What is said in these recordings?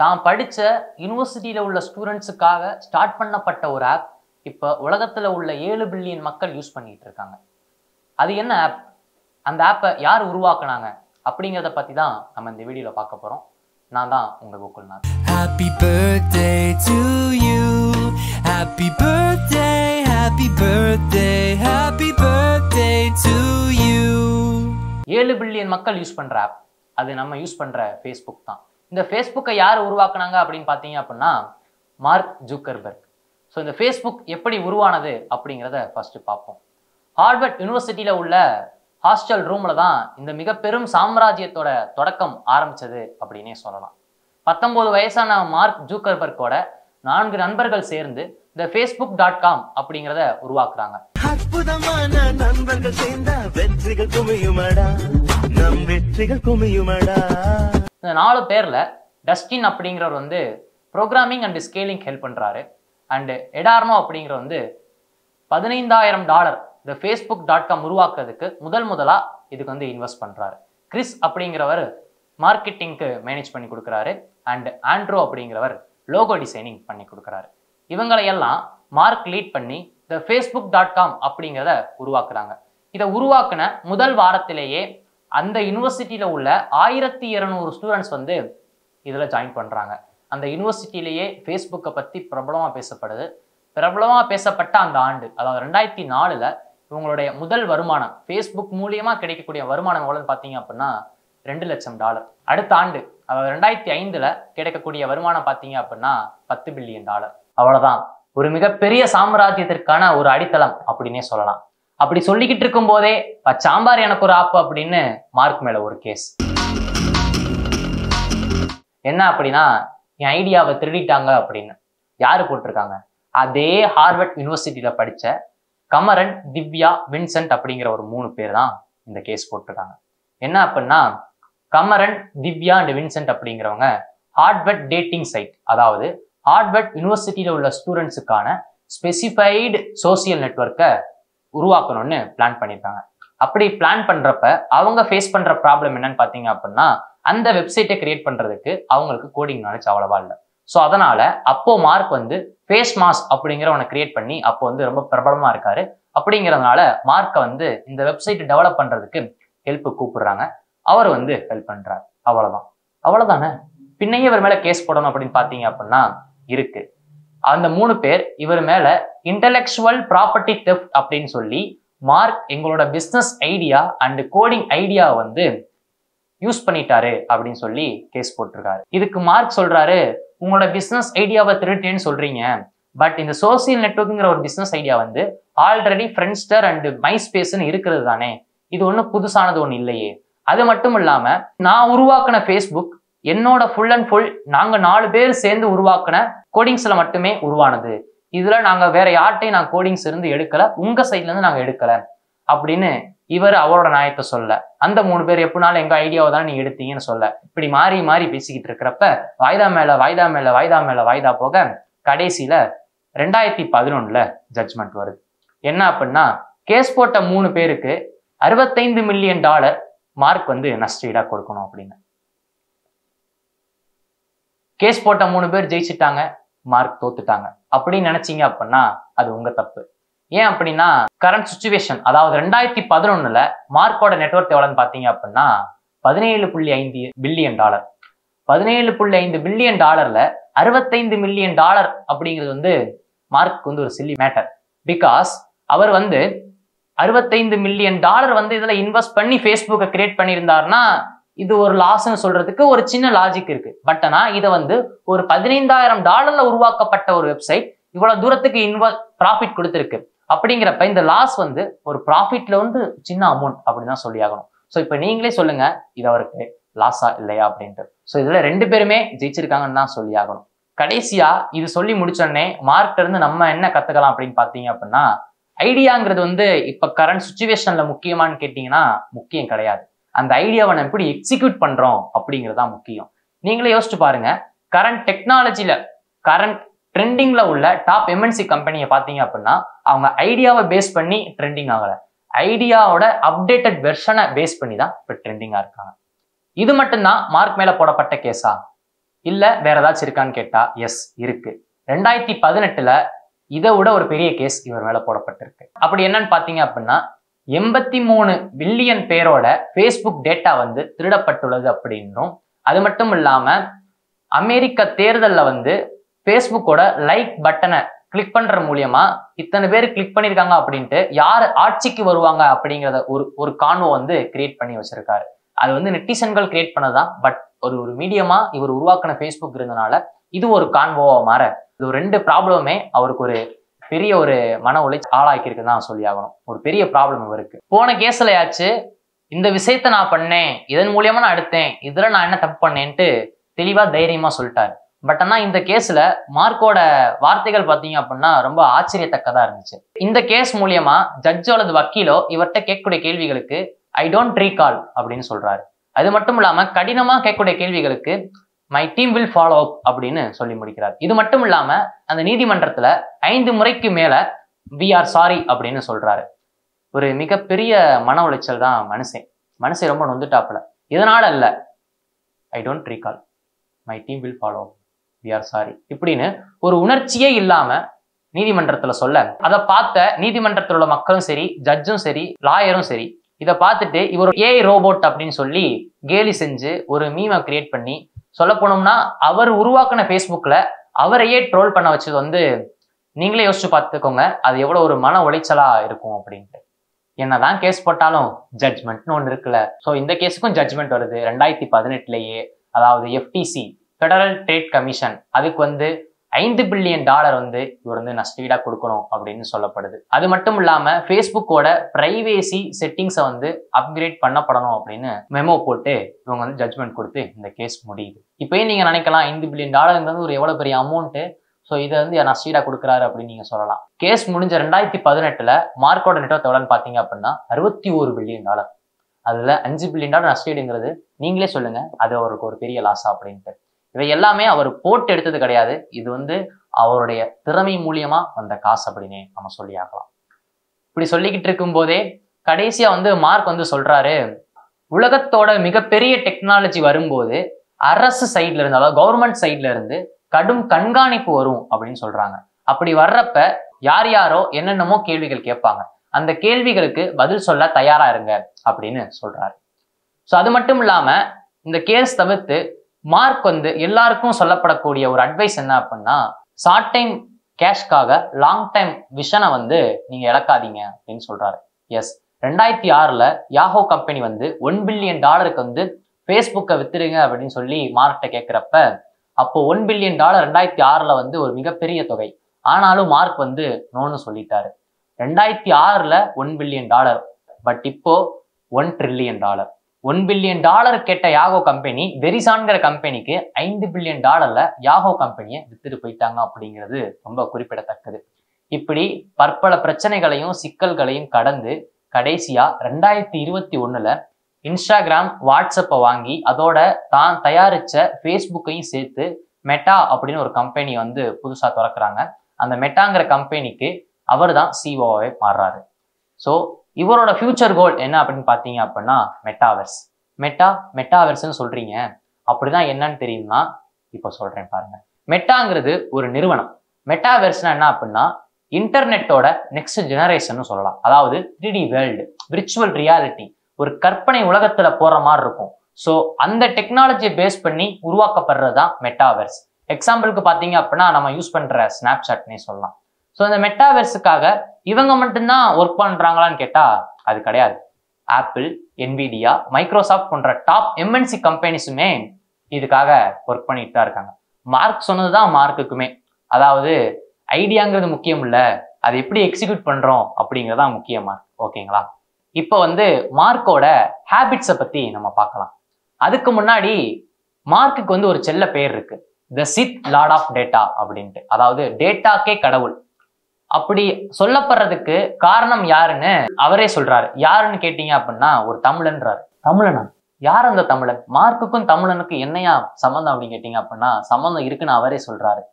தான் படிச்ச யூனிவர்சிட்டியில உள்ள ஸ்டூடெண்ட்ஸுக்காக ஸ்டார்ட் பண்ணப்பட்ட ஒரு ஆப் இப்போ உலகத்துல உள்ள 7 பில்லியன் மக்கள் யூஸ் பண்ணிட்டு இருக்காங்க. அது என்ன ஆப், அந்த ஆப்பை யார் உருவாக்குனாங்க அப்படிங்கிறத பத்தி தான் நம்ம இந்த வீடியோல பார்க்க போறோம். நான் தான் உங்க Gokulnath. Happy birthday to you. Happy birthday, happy birthday, happy birthday to you. 7 billion மக்கள் யூஸ் பண்ற ஆப், அது நம்ம யூஸ் பண்ற ஃபேஸ்புக் தான். இந்த ஃபேஸ்புக்கை யார் உருவாக்குனாங்க அப்படின்னு பார்த்தீங்க அப்படின்னா மார்க் ஜூக்கர்பர்க். ஸோ இந்த ஃபேஸ்புக் எப்படி உருவானது அப்படிங்கிறத ஃபர்ஸ்ட் பார்ப்போம். ஹார்வர்ட் யூனிவர்சிட்டியில உள்ள ஹாஸ்டல் ரூம்ல தான் இந்த மிக பெரும் சாம்ராஜ்யத்தோட தொடக்கம் ஆரம்பிச்சது அப்படின்னே சொல்லலாம். 19 வயசான மார்க் ஜூக்கர்பர்க்கோட 4 நண்பர்கள் சேர்ந்து இந்த facebook.com அப்படிங்கிறத உருவாக்குறாங்க. அற்புதமான நண்பர்கள் சேர்ந்த வெற்றிகள் குமியுமடா, நம் வெற்றிகள் குமியுமடா. இந்த 4 பேர்ல டஸ்டின் அப்படிங்கிறவர் வந்து ப்ரோக்ராமிங் அண்ட் ஸ்கேலிங் ஹெல்ப் பண்றாரு. அண்ட் எடார்னோ அப்படிங்கிறவர் வந்து $15,000 இந்த facebook.com உருவாக்குறதுக்கு முதலா இதுக்கு வந்து இன்வெஸ்ட் பண்றாரு. கிறிஸ் அப்படிங்கிறவர் மார்க்கெட்டிங்க்கு மேனேஜ் பண்ணி கொடுக்குறாரு. அண்ட் ஆண்ட்ரோ அப்படிங்கிறவர் லோகோ டிசைனிங் பண்ணி கொடுக்குறாரு. இவங்களையெல்லாம் மார்க் லீட் பண்ணி இந்த facebook.com அப்படிங்கிறத உருவாக்குறாங்க. இதை உருவாக்குன முதல் வாரத்திலேயே அந்த யூனிவர்சிட்டியில உள்ள 1200 ஸ்டூடெண்ட்ஸ் வந்து இதுல ஜாயின் பண்றாங்க. அந்த யூனிவர்சிட்டியிலேயே ஃபேஸ்புக்கை பத்தி பிரபலமா பேசப்படுது. பிரபலமா பேசப்பட்ட அந்த ஆண்டு, அதாவது 2004ல் இவங்களுடைய முதல் வருமானம், ஃபேஸ்புக் மூலியமா கிடைக்கக்கூடிய வருமானம் எவ்வளவுன்னு பார்த்தீங்க அப்படின்னா $2 லட்சம். அடுத்த ஆண்டு, அதாவது 2005ல் கிடைக்கக்கூடிய வருமானம் பார்த்தீங்க அப்படின்னா $10 பில்லியன். அவ்வளவுதான், ஒரு மிகப்பெரிய சாம்ராஜ்யத்திற்கான ஒரு அடித்தளம் அப்படின்னே சொல்லலாம். அப்படி சொல்லிக்கிட்டு இருக்கும் போதே சாம்பார் எனக்கு ஒரு ஆப்பு அப்படின்னு மார்க் மேல ஒரு கேஸ். என்ன அப்படின்னா, என் ஐடியாவை திருடிட்டாங்க அப்படின்னு. யாரு போட்டிருக்காங்க? அதே ஹார்வர்ட் யூனிவர்சிட்டியில படிச்ச கமரன், திவ்யா, வின்சென்ட் அப்படிங்கிற ஒரு 3 பேர் தான் இந்த கேஸ் போட்டிருக்காங்க. என்ன அப்படின்னா, கமரன், திவ்யா அண்ட் வின்சென்ட் அப்படிங்கிறவங்க ஹார்வர்ட் டேட்டிங் சைட், அதாவது ஹார்வர்ட் யூனிவர்சிட்டியில உள்ள ஸ்டூடெண்ட்ஸுக்கான ஸ்பெசிஃபைடு சோசியல் நெட்வொர்க்கை உருவாக்கணும்னு பிளான் பண்ணியிருக்காங்க. அப்படி பிளான் பண்றப்ப அவங்க ஃபேஸ் பண்ற ப்ராப்ளம் என்னன்னு பார்த்தீங்க அப்படின்னா, அந்த வெப்சைட்டை கிரியேட் பண்றதுக்கு அவங்களுக்கு கோடிங் நாலேஜ் அவ்வளவா இல்லை. ஸோ அதனால அப்போ மார்க் வந்து ஃபேஸ் மாஸ் அப்படிங்கிறவனை கிரியேட் பண்ணி அப்போ வந்து ரொம்ப பிரபலமா இருக்காரு. அப்படிங்கிறதுனால மார்க்கை வந்து இந்த வெப்சைட் டெவலப் பண்றதுக்கு ஹெல்ப் கூப்பிடுறாங்க. அவர் வந்து ஹெல்ப் பண்றாரு. அவ்வளவுதானே, பின்னையே இவர் மேல கேஸ் போடணும் அப்படின்னு பார்த்தீங்க அப்படின்னா இருக்கு. அந்த 3 பேர் இவர் மேல இன்டெலெக்சுவல் ப்ராப்பர்ட்டி தெஃப்ட் அப்படின்னு சொல்லி மார்க் எங்களோட business idea and coding idea வந்து யூஸ் பண்ணிட்டாரு அப்படின்னு சொல்லி கேஸ் போட்டிருக்காரு. இதுக்கு மார்க் சொல்றாரு, உங்களோட பிசினஸ் ஐடியாவை திருட்டேன்னு சொல்றீங்க, பட் இந்த சோசியல் நெட்வொர்க்குங்கிற ஒரு பிசினஸ் ஐடியா வந்து ஆல்ரெடி ஃப்ரெண்ட்ஸ்டர் அண்ட் மைஸ்பேஸ்ன்னு இருக்கிறது தானே, இது ஒன்றும் புதுசானது ஒன்று இல்லையே. அது மட்டும் இல்லாம நான் உருவாக்கின ஃபேஸ்புக் என்னோட ஃபுல் அண்ட் ஃபுல் நாங்க 4 பேர் சேர்ந்து உருவாக்கின கோடிங்ஸ்ல மட்டுமே உருவானது. இதுல நாங்க வேற யார்ட்டையும் நான் கோடிங்ஸ் இருந்து எடுக்கல, உங்க சைட்ல இருந்து நாங்க எடுக்கல அப்படின்னு இவர் அவரோட நியாயத்தை சொல்ல, அந்த 3 பேர் எப்படினாலும் எங்க ஐடியாவை தான் நீங்க எடுத்தீங்கன்னு சொல்ல, இப்படி மாறி மாறி பேசிக்கிட்டு இருக்கிறப்ப வாய்தா மேல வாய்தா போக கடைசியில 2011ல் ஜட்ஜ்மெண்ட் வருது. என்ன அப்படின்னா, கேஸ் போட்ட 3 பேருக்கு $65 மில்லியன் மார்க் வந்து நஷ்டஈடா கொடுக்கணும் அப்படின்னு. கேஸ் போட்ட 3 பேர் ஜெயிச்சிட்டாங்க, மார்க் தோத்துட்டாங்க அப்படின்னு நினைச்சீங்க அப்படின்னா அது உங்க தப்பு. ஏன் அப்படின்னா, கரண்ட் சுச்சுவேஷன், அதாவது 2011ல் மார்க்கோட நெட்வொர்க் எவ்வளவுன்னு பார்த்தீங்க அப்படின்னா $17.5 பில்லியன். $17.5 பில்லியன் $65 மில்லியன் அப்படிங்கிறது வந்து மார்க் வந்து ஒரு சில்லி மேட்டர். பிகாஸ் அவர் வந்து $65 மில்லியன் வந்து இதுல இன்வெஸ்ட் பண்ணி ஃபேஸ்புக்கை கிரியேட் பண்ணியிருந்தாருன்னா இது ஒரு லாஸ்ன்னு சொல்றதுக்கு ஒரு சின்ன லாஜிக் இருக்கு. பட் ஆனா இதை வந்து ஒரு $15,000 உருவாக்கப்பட்ட ஒரு வெப்சைட் இவ்வளவு தூரத்துக்கு ப்ராஃபிட் கொடுத்துருக்கு. அப்படிங்கிறப்ப இந்த லாஸ் வந்து ஒரு ப்ராஃபிட்ல வந்து சின்ன அமௌண்ட் அப்படின்னு தான் சொல்லி ஆகணும். ஸோ இப்போ நீங்களே சொல்லுங்க, இது அவருக்கு லாஸா இல்லையா அப்படின்ட்டு. ஸோ இதுல 2 பேருமே ஜெயிச்சிருக்காங்கன்னு தான் சொல்லி ஆகணும். கடைசியா இது சொல்லி முடிச்சோடனே மார்க்ல இருந்து நம்ம என்ன கத்துக்கலாம் அப்படின்னு பாத்தீங்க அப்படின்னா, ஐடியாங்கிறது வந்து இப்ப கரண்ட் சுச்சுவேஷன்ல முக்கியமானு கேட்டீங்கன்னா முக்கியம் கிடையாது. அந்த ஐடியாவை நம்ம எப்படி எக்ஸிக்யூட் பண்றோம் அப்படிங்கிறதா முக்கியம். நீங்களே யோசிச்சு பாருங்க, கரண்ட் டெக்னாலஜில கரண்ட் ட்ரெண்டிங்ல உள்ள டாப் எம்என்சி கம்பெனியை பார்த்தீங்க அப்படின்னா அவங்க ஐடியாவை பேஸ் பண்ணி ட்ரெண்டிங் ஆகல, ஐடியாவோட அப்டேட்டட் வெர்ஷனை பேஸ் பண்ணி தான் இப்போ ட்ரெண்டிங்கா இருக்காங்க. இது மட்டும்தான் மார்க் மேல போடப்பட்ட கேஸா? இல்ல வேற ஏதாச்சும் இருக்கான்னு கேட்டா எஸ் இருக்கு. 2018 இதை விட ஒரு பெரிய கேஸ் இவர் மேல போடப்பட்டிருக்கு. அப்படி என்னன்னு பாத்தீங்க அப்படின்னா 83 பில்லியன் பேரோட ஃபேஸ்புக் டேட்டா வந்து திருடப்பட்டுள்ளது அப்படின்னும், அது மட்டும் இல்லாம அமெரிக்க தேர்தல்ல வந்து ஃபேஸ்புக்கோட லைக் பட்டனை கிளிக் பண்ற மூலியமா இத்தனை பேர் கிளிக் பண்ணிருக்காங்க அப்படின்ட்டு யார் ஆட்சிக்கு வருவாங்க அப்படிங்கிறத ஒரு கான்வோ வந்து கிரியேட் பண்ணி வச்சிருக்காரு. அது வந்து நெட்டிசன்கள் கிரியேட் பண்ணதான். பட் ஒரு மீடியமா இவர் உருவாக்கின ஃபேஸ்புக் இருந்தனால இது ஒரு கான்வோவா மாற இது 2 ப்ராப்ளமே அவருக்கு ஒரு பெரிய ஒரு மன உளைச்சல் ஆளாக்கியிருக்குன்னு தான் சொல்லி ஆகணும். ஒரு பெரிய ப்ராப்ளம் இவருக்கு. போன கேஸ்லயாச்சு இந்த விஷயத்த நான் பண்ணேன், இதன் மூலியமா நான் எடுத்தேன், இதுல நான் என்ன தப்பு பண்ணேன்ட்டு தெளிவா தைரியமா சொல்லிட்டாரு. பட் ஆனா இந்த கேஸ்ல மார்க்கோட வார்த்தைகள் பாத்தீங்க அப்படின்னா ரொம்ப ஆச்சரியத்தக்கதா இருந்துச்சு. இந்த கேஸ் மூலியமா ஜட்ஜோ அல்லது வக்கீலோ இவர்கிட்ட கேட்கக்கூடிய கேள்விகளுக்கு ஐ டோன்ட் ரீகால் அப்படின்னு சொல்றாரு. அது மட்டும் இல்லாம கடினமா கேட்கக்கூடிய கேள்விகளுக்கு மை டீம் வில் ஃபாலோ அப் அப்படின்னு சொல்லி முடிக்கிறார். இது மட்டும் இல்லாம அந்த நீதிமன்றத்துல 5 முறைக்கு மேல வி ஆர் சாரி அப்படின்னு சொல்றாரு. ஒரு மிகப்பெரிய மன உளைச்சல் தான் மனுஷன் ரொம்ப நொந்துட்டாப்புல. இதனால இல்ல I don't recall, my team will follow up, we are sorry இப்படின்னு ஒரு உணர்ச்சியே இல்லாம நீதிமன்றத்துல சொல்ல, அதை பார்த்த நீதிமன்றத்தில் உள்ள மக்களும் சரி, ஜட்ஜும் சரி, லாயரும் சரி, இதை பார்த்துட்டு இவர் ஏஐ ரோபோட் அப்படின்னு சொல்லி கேலி செஞ்சு ஒரு மீமை கிரியேட் பண்ணி, சொல்ல போனோம்னா அவர் உருவாக்கின ஃபேஸ்புக்ல அவரையே ட்ரோல் பண்ண வச்சது வந்து நீங்களே யோசிச்சு பார்த்துக்கோங்க அது எவ்வளவு ஒரு மன உளைச்சலா இருக்கும் அப்படின்ட்டு. என்னதான் கேஸ் போட்டாலும் ஜட்ஜ்மெண்ட்னு ஒன்று இருக்குல்ல. ஸோ இந்த கேஸுக்கும் ஜட்ஜ்மெண்ட் வருது 2018 அதாவது எஃப்டிசி ஃபெடரல் ட்ரேட் கமிஷன் அதுக்கு வந்து $5 பில்லியன் வந்து இவர் வந்து நஷ்டஈடா கொடுக்கணும் அப்படின்னு சொல்லப்படுது. அது மட்டும் இல்லாம ஃபேஸ்புக்கோட பிரைவேசி செட்டிங்ஸை வந்து அப்கிரேட் பண்ணப்படணும் அப்படின்னு மெமோ போட்டு இவங்க வந்து ஜட்ஜ்மெண்ட் கொடுத்து இந்த கேஸ் முடியுது. இப்பயும் நீங்க நினைக்கலாம் $5 பில்லியன் ஒரு எவ்வளவு பெரிய அமௌண்ட், ஸோ இதை வந்து நஷ்டஈடா கொடுக்குறாரு அப்படின்னு நீங்க சொல்லலாம். கேஸ் முடிஞ்ச 2018 மார்க்கோட நெட்வொர்த் எவ்வளோன்னு பாத்தீங்க அப்படின்னா $61 பில்லியன். அதுல $5 பில்லியன் நஷ்டஈடுங்கிறது நீங்களே சொல்லுங்க அது அவருக்கு ஒரு பெரிய லாஸா அப்படின்ட்டு. இவை எல்லாமே அவர் போட்டு எடுத்தது கிடையாது, இது வந்து அவருடைய திறமை மூலியமா வந்த காசு அப்படின்னு நம்ம சொல்லி ஆகலாம். இப்படி சொல்லிக்கிட்டு இருக்கும் போதே கடைசியா வந்து மார்க் வந்து சொல்றாரு, உலகத்தோட மிகப்பெரிய டெக்னாலஜி வரும்போது அரசு சைட்ல இருந்து, அதாவது கவர்மெண்ட் சைட்ல இருந்து கடும் கண்காணிப்பு வரும் அப்படின்னு சொல்றாங்க. அப்படி வர்றப்ப யார் யாரோ என்னென்னமோ கேள்விகள் கேட்பாங்க, அந்த கேள்விகளுக்கு பதில் சொல்ல தயாரா இருங்க அப்படின்னு சொல்றாரு. ஸோ அது மட்டும் இல்லாம இந்த கேஸ் தவிர்த்து மார்க் வந்து எல்லாருக்கும் சொல்லப்படக்கூடிய ஒரு அட்வைஸ் என்ன அப்படின்னா, ஷார்ட் டைம் கேஷ்காக லாங் டைம் விஷனை வந்து நீங்க இழக்காதீங்க அப்படின்னு சொல்றாரு. எஸ், 2006 யாஹோ கம்பெனி வந்து $1 பில்லியன் வந்து ஃபேஸ்புக்கை வித்துருங்க அப்படின்னு சொல்லி மார்க்கிட்ட கேட்கிறப்ப, அப்போ $1 பில்லியன் 2006 வந்து ஒரு மிகப்பெரிய தொகை. ஆனாலும் மார்க் வந்து நோன்னு சொல்லிட்டாரு. 2006 $1 பில்லியன், பட் இப்போ $1 ட்ரில்லியன். $1 பில்லியன் கேட்ட யாஹோ கம்பெனி வெரிசான்கிற கம்பெனிக்கு $5 பில்லியன் யாஹோ கம்பெனியை வித்துட்டு போயிட்டாங்க அப்படிங்கிறது ரொம்ப குறிப்பிடத்தக்கது. இப்படி பற்பல பிரச்சனைகளையும் சிக்கல்களையும் கடந்து கடைசியா 2021 இன்ஸ்டாகிராம், வாட்ஸ்அப்பை வாங்கி அதோட தான் தயாரிச்ச ஃபேஸ்புக்கையும் சேர்த்து மெட்டா அப்படின்னு ஒரு கம்பெனி வந்து புதுசா திறக்கிறாங்க. அந்த மெட்டாங்கிற கம்பெனிக்கு அவர் தான் சிஓவே மாறுறாரு. ஸோ இவரோட ஃபியூச்சர் கோல் என்ன அப்படின்னு பார்த்தீங்க அப்படின்னா மெட்டாவர்ஸ். மெட்டாவர்ஸ்ன்னு சொல்றீங்க, அப்படிதான் என்னன்னு தெரியுமா? இப்போ சொல்றேன் பாருங்க. மெட்டாங்கிறது ஒரு நிறுவனம். மெட்டாவர்ஸ்னா என்ன அப்படின்னா இன்டர்நெட்டோட நெக்ஸ்ட் ஜெனரேஷன் சொல்லலாம். அதாவது 3D வேர்ல்டு, விர்ச்சுவல் ரியாலிட்டி, ஒரு கற்பனை உலகத்துல போற மாதிரி இருக்கும். ஸோ அந்த டெக்னாலஜியை பேஸ் பண்ணி உருவாக்கப்படுறது தான் மெட்டாவர்ஸ். எக்ஸாம்பிளுக்கு பார்த்தீங்க அப்படின்னா நம்ம யூஸ் பண்ற ஸ்னாப்சாட்னே சொல்லலாம். ஸோ இந்த மெட்டாவர்ஸுக்காக இவங்க மட்டும்தான் ஒர்க் பண்றாங்களான்னு கேட்டா அது கிடையாது. ஆப்பிள், என்விடியா, மைக்ரோசாஃப்ட் போன்ற டாப் எம்என்சி கம்பெனிஸுமே இதுக்காக ஒர்க் பண்ணிட்டு தான் இருக்காங்க. மார்க் சொன்னதுதான் மார்க்குக்குமே, அதாவது ஐடியாங்கிறது முக்கியம் இல்ல, அதை எப்படி எக்ஸிக்யூட் பண்றோம் அப்படிங்கிறதா முக்கியமா. ஓகேங்களா? இப்போ வந்து மார்க்கோட ஹேபிட்ஸை பத்தி நம்ம பார்க்கலாம். அதுக்கு முன்னாடி மார்க்குக்கு வந்து ஒரு செல்ல பெயர் இருக்கு, த சித் லார்ட் ஆஃப் டேட்டா அப்படின்ட்டு. அதாவது டேட்டாக்கே கடவுள் அப்படி சொல்லப்படுறதுக்கு காரணம் யாருன்னு அவரே சொல்றாரு. யாருன்னு கேட்டீங்க அப்படின்னா ஒரு தமிழன்றாரு. தமிழனா? யார் அந்த தமிழன்? மார்க்குக்கும் தமிழனுக்கும் என்னையா சம்மந்தம் அப்படின்னு கேட்டீங்க அப்படின்னா சம்மந்தம் இருக்குன்னு அவரே சொல்றாரு.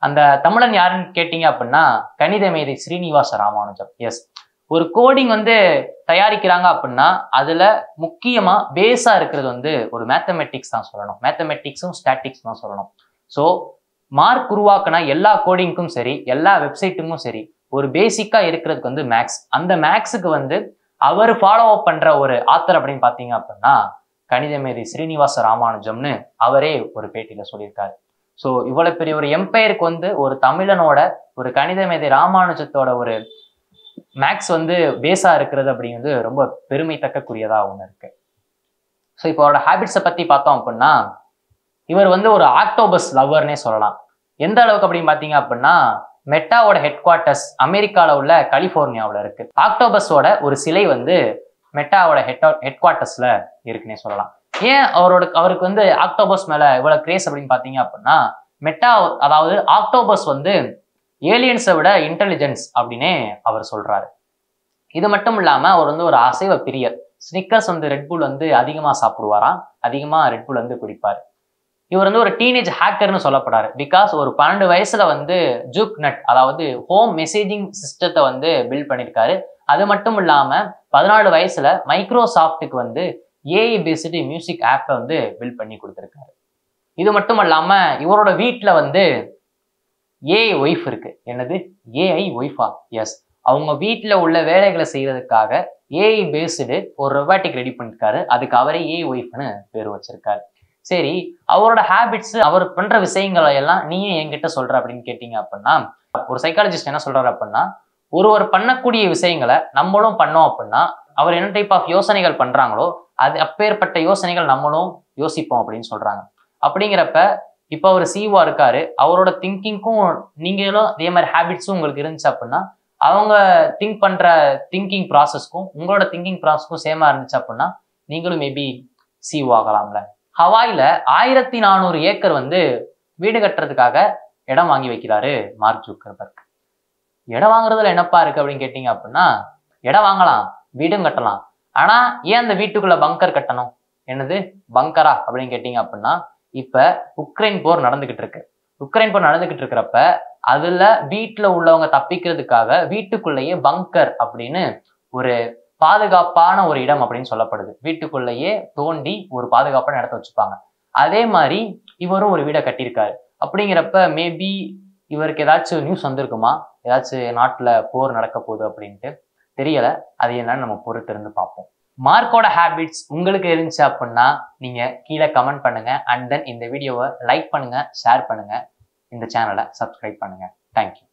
அந்த தமிழன் யாருன்னு கேட்டீங்க அப்படின்னா கணித மேதை ஸ்ரீனிவாச ராமானுஜம். எஸ், ஒரு கோடிங் வந்து தயாரிக்கிறாங்க அப்படின்னா அதுல முக்கியமா பேஸா இருக்கிறது வந்து ஒரு மேத்தமெட்டிக்ஸ் தான் சொல்லணும். மேத்தமெட்டிக்ஸும் ஸ்டாட்டிக்ஸ் தான் சொல்லணும். ஸோ மார்க் உருவாக்குனா எல்லா கோடிங்க்கும் சரி, எல்லா வெப்சைட்டுக்கும் சரி, ஒரு பேசிக்கா இருக்கிறதுக்கு வந்து மேக்ஸ். அந்த மேக்ஸுக்கு வந்து அவர் ஃபாலோ அப் பண்ற ஒரு ஆத்தர் அப்படின்னு பாத்தீங்க அப்படின்னா கணிதமேதை ஸ்ரீனிவாச ராமானுஜம்னு அவரே ஒரு பேட்டியில சொல்லியிருக்காரு. ஸோ இவ்வளவு பெரிய ஒரு எம்பையருக்கு வந்து ஒரு தமிழனோட ஒரு கணிதமேதை ராமானுஜத்தோட ஒரு மேக்ஸ் வந்து பேஸா இருக்கிறது அப்படிங்கிறது ரொம்ப பெருமை தக்கக்கூடியதா ஒண்ணு இருக்கு. ஸோ இப்போ அவரோட ஹேபிட்ஸை பத்தி பார்த்தோம் அப்படின்னா இவர் வந்து ஒரு ஆக்டோபஸ் லவ்வர்னே சொல்லலாம். எந்த அளவுக்கு அப்படின்னு பாத்தீங்க அப்படின்னா மெட்டாவோட ஹெட் குவார்ட்டர்ஸ் அமெரிக்காவில் உள்ள கலிபோர்னியாவில் இருக்கு. ஆக்டோபஸோட ஒரு சிலை வந்து மெட்டாவோட ஹெட் குவார்ட்டர்ஸ்ல இருக்குன்னே சொல்லலாம். ஏன் அவருக்கு வந்து ஆக்டோபஸ் மேல இவ்வளவு கிரேஸ் அப்படின்னு பாத்தீங்க அப்படின்னா மெட்டா, அதாவது ஆக்டோபஸ் வந்து ஏலியன்ஸை விட இன்டெலிஜென்ஸ் அப்படின்னே அவர் சொல்றாரு. இது மட்டும் இல்லாம அவர் வந்து ஒரு அசைவ பிரியர். ஸ்னிக்கர்ஸ் வந்து ரெட்புல் வந்து அதிகமா சாப்பிடுவாராம், அதிகமா ரெட்புல் வந்து குடிப்பாரு. இவர் வந்து ஒரு டீனேஜ் ஹேக்கர்னு சொல்லப்படாரு. பிகாஸ் ஒரு 12 வயசுல வந்து ஜூக் நட், அதாவது ஹோம் மெசேஜிங் சிஸ்டத்தை வந்து பில்ட் பண்ணியிருக்காரு. அது மட்டும் இல்லாம 14 வயசுல மைக்ரோசாஃப்ட்டுக்கு வந்து ஏஐ பேஸ்டு மியூசிக் ஆப்பை வந்து பில்ட் பண்ணி கொடுத்துருக்காரு. இது மட்டும் இல்லாம இவரோட வீட்டுல வந்து ஏஐ ஒய்ஃப் இருக்கு. என்னது, ஏஐ ஒய்ஃபா? எஸ். அவங்க வீட்டுல உள்ள வேலைகளை செய்யறதுக்காக ஏஐ பேஸ்டு ஒரு ரொபாட்டிக் ரெடி பண்ணிருக்காரு. அதுக்கு அவரே ஏஐ ஒய்ஃப்னு பேர் வச்சிருக்காரு. சரி, அவரோட ஹேபிட்ஸ், அவர் பண்ற விஷயங்களை எல்லாம் நீயே என்கிட்ட சொல்ற அப்படின்னு கேட்டீங்க அப்படின்னா ஒரு சைக்காலஜிஸ்ட் என்ன சொல்றாரு அப்படின்னா ஒருவர் பண்ணக்கூடிய விஷயங்களை நம்மளும் பண்ணோம் அப்படின்னா அவர் என்ன டைப் ஆஃப் யோசனைகள் பண்றாங்களோ அது அப்பேற்பட்ட யோசனைகள் நம்மளும் யோசிப்போம் அப்படின்னு சொல்றாங்க. அப்படிங்கிறப்ப இப்போ அவர் சிஓவா இருக்காரு, அவரோட திங்கிங்க்கும் நீங்களும் அதே மாதிரி ஹேபிட்ஸும் உங்களுக்கு இருந்துச்சு அப்படின்னா அவங்க திங்க் பண்ற திங்கிங் ப்ராசஸ்க்கும் உங்களோட திங்கிங் ப்ராசஸ்க்கும் சேமா இருந்துச்சு அப்படின்னா நீங்களும் மேபி சிஓ ஆகலாம்ல. ஹவாயில 1400 ஏக்கர் வந்து வீடு கட்டுறதுக்காக இடம் வாங்கி வைக்கிறாரு மார்க் ஜூக்கர்பர்க். இடம் வாங்குறதுல என்னப்பா இருக்கு அப்படின்னு கேட்டீங்க அப்படின்னா இடம் வாங்கலாம், வீடும் கட்டலாம். ஆனா ஏன் அந்த வீட்டுக்குள்ள பங்கர் கட்டணும்? என்னது பங்கரா அப்படின்னு கேட்டீங்க அப்படின்னா இப்ப உக்ரைன் போர் நடந்துகிட்டு இருக்கு. உக்ரைன் போர் நடந்துகிட்டு இருக்கிறப்ப அதுல வீட்டுல உள்ளவங்க தப்பிக்கிறதுக்காக வீட்டுக்குள்ளேயே பங்கர் அப்படின்னு ஒரு பாதுகாப்பான ஒரு இடம் அப்படின்னு சொல்லப்படுது. வீட்டுக்குள்ளேயே தோண்டி ஒரு பாதுகாப்பான இடத்த வச்சுப்பாங்க. அதே மாதிரி இவரும் ஒரு வீடை கட்டியிருக்காரு. அப்படிங்கிறப்ப மேபி இவருக்கு ஏதாச்சும் நியூஸ் வந்திருக்குமா, ஏதாச்சும் நாட்டுல போர் நடக்க போகுது அப்படின்ட்டு தெரியல. அது என்னன்னு நம்ம பொறுத்து இருந்து பார்ப்போம். மார்க்கோட ஹேபிட்ஸ் உங்களுக்கு இருந்துச்சு அப்படின்னா நீங்க கீழே கமெண்ட் பண்ணுங்க. அண்ட் தென் இந்த வீடியோவை லைக் பண்ணுங்க, ஷேர் பண்ணுங்க, இந்த சேனலை சப்ஸ்கிரைப் பண்ணுங்க. தேங்க்யூ.